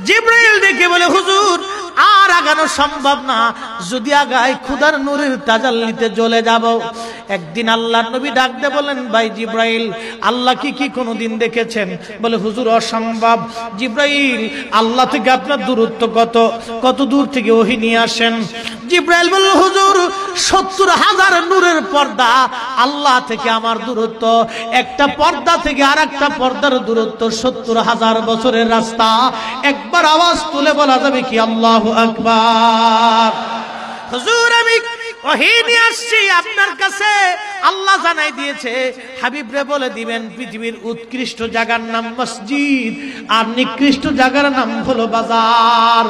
জিবরাইল ডেকে বলে, হুজুর আর আগানো সম্ভব না, যদি আগাই খোদার নূরের তাজাল্লিতে জ্বলে যাব। একদিন আল্লাহর নবী ডাক দিয়ে বলেন, ভাই জিবরাইল, আল্লাহ কি কোনোদিন দেখেছেন? বলে, হুজুর অসম্ভব। জিবরাইল, আল্লাহ থেকে আপনার দূরত্ব কত দূর থেকে ওহী নিয়ে আসেন? জিবরাইল বলল, হুজুর 70,000 নূরের পর্দা আল্লাহ থেকে আমার দূরত্ব, একটা পর্দা থেকে আর একটা পর্দার দূরত্ব 70,000 বছরের রাস্তা। একবার আওয়াজ তুলে বলা যাবে কি আল্লাহু আকবার? হুজুর আমি ওহী নিয়ে আসছি আপনার কাছে, আল্লাহ জানাই দিয়েছে হাবিবরে বলে দিবেন পৃথিবীর উৎকৃষ্ট জায়গার নাম মসজিদ আর নিকৃষ্ট জায়গার নাম হলো বাজার।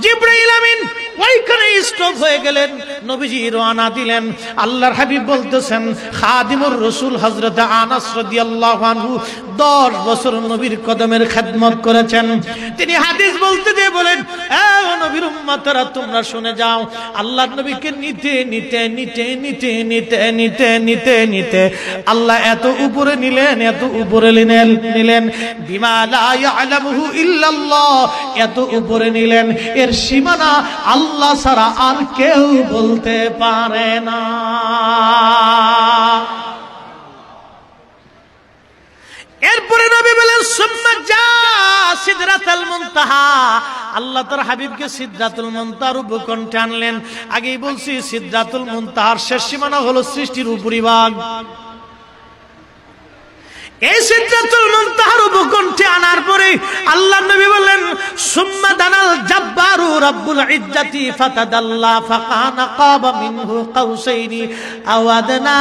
জিবরাইল আমিন ওইখানে স্টপ হয়ে গেলেন, নবীজি রওনা দিলেন। আল্লাহর হাবিব বলতেছেন, খাদিমুর রাসূল হযরত আনাস রাদিয়াল্লাহু আনহু 10 বছর নবীর কদমের খেদমত করেছেন। তিনি হাদিস বলতে দিয়ে বলেন, এ নবীর উম্মতরা তোমরা শুনে যাও, আল্লাহর নবীকে নিতে নিতে নিতে নিতে নিতে নিতে নিতে নিতে আল্লাহ এত উপরে নিলেন, এত উপরে নিলেন, বিমা লা ইয়ালামুহু ইল্লাল্লাহ, এত উপরে নিলেন এর সীমানা আল্লাহ ছাড়া আর কেউ বলতে পারে না। এরপরে নবী বলেন, সুম্মা জা সিদরাতুল মুনতাহা, আল্লাহ তার হাবিবকে সিদরাতুল মুনতাহার উপকণ্ঠে আনলেন। আগেই বলছি সিদরাতুল মুনতাহার শেষ সীমানা হলো সৃষ্টির উপরিভাগ। এই সিদরাতুল মুনতাহার উপকণ্ঠে আনার পরে আল্লাহ নবী বলেন, সুম্মা দানাল জাব্বারু রাব্বুল ইজ্জাতি ফাতাদাল্লা ফাকানা কাবা মিনহু কাউসাইনি আও আদনা।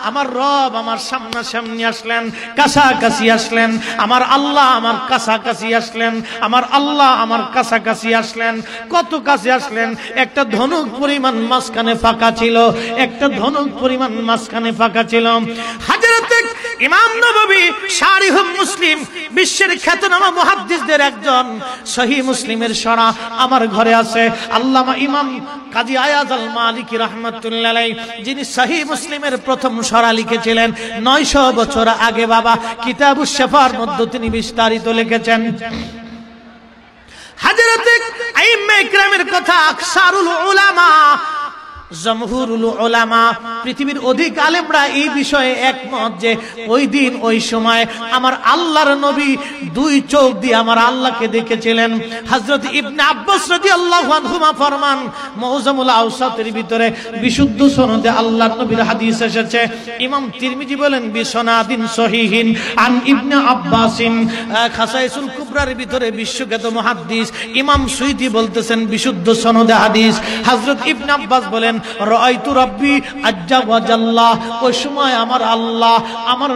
আমার রব আমার সামনাসামনি আসলেন, কাছাকাছি আসলেন, আমার আল্লাহ আমার কাছাকাছি আসলেন, আমার আল্লাহ আমার কাছাকাছি আসলেন। কত কাছে আসলেন? একটা ধনুক পরিমাণ মাঝখানে ফাঁকা ছিল, একটা ধনুক পরিমাণ মাঝখানে ফাঁকা ছিল। হযরত ইমাম নববী শারিহ মুসলিম, বিশ্বের খ্যাতনামা মুহাদ্দিসদের একজন, সহিহ মুসলিমের শরা আমার ঘরে আছে। আল্লামা ইমাম কাজী আয়াজ আল মালিকি রাহমাতুল্লাহ আলাইহি, যিনি সহিহ মুসলিমের প্রথম শরা লিখেছিলেন 900 বছর আগে, বাবা কিতাবুশ শিফার মধ্যে তিনি বিস্তারিত লিখেছেন। হযরত আইম্মা ইকরামের কথা, আকসারুল উলামা, জমহুরুল উলামা, পৃথিবীর অধিক আলেমরা এই বিষয়ে একমত যে ওই দিন ওই সময় আমার আল্লাহর নবী 2 চোখ দিয়ে আমার আল্লাহকে দেখেছিলেন। হযরত ইবনে আব্বাস রাদিয়াল্লাহু আনহুমা ফরমান, মুআজ্জামুল আওসাতের ভিতরে বিশুদ্ধ সনদে আল্লাহর নবীর হাদিস এসেছে। ইমাম তিরমিজি বলেন বিসনাদিন সহিহিন আন ইবনে আব্বাসিন, খাসাইসুল কুবরার ভিতরে বিশ্বখ্যাত মুহাদ্দিস ইমাম সুয়ুতি বলতেছেন বিশুদ্ধ সনদে হাদিস। হযরত ইবনে আব্বাস বলেন, রাআইতু রাব্বি আজ্জা ওয়া জাল্লা, ওই সময় আমার আল্লাহ আমার